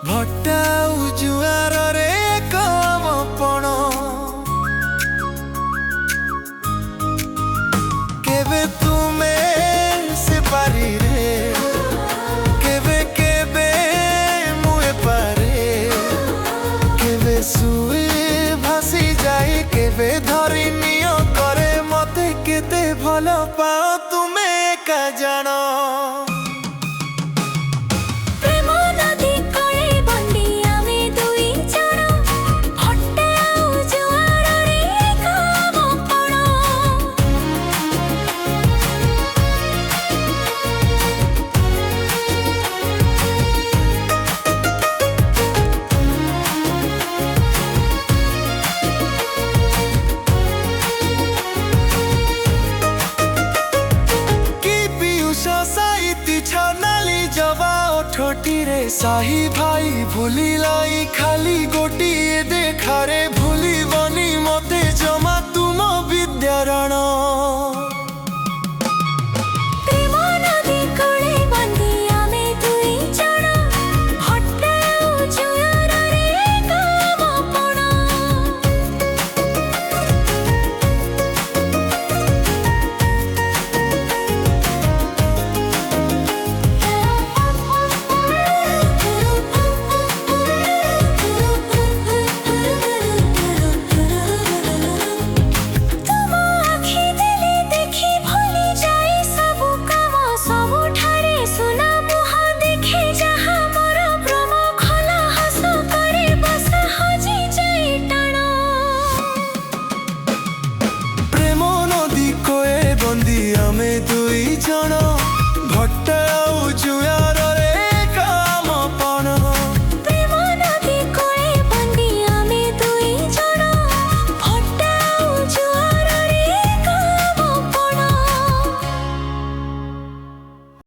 भट्टा जुआर रे कमपण केवे तुमे से पारी रे केवे केवे मुए पारे केवे सुई भासी जाए केवे धरी नियो करे मते केते भल पाओ तुमे एका जानो छनाली जवा ठोटी रे साही भाई भूली लाई खाली गोटी देखा रे भूली बनी मते जमा तुम विद्यारण।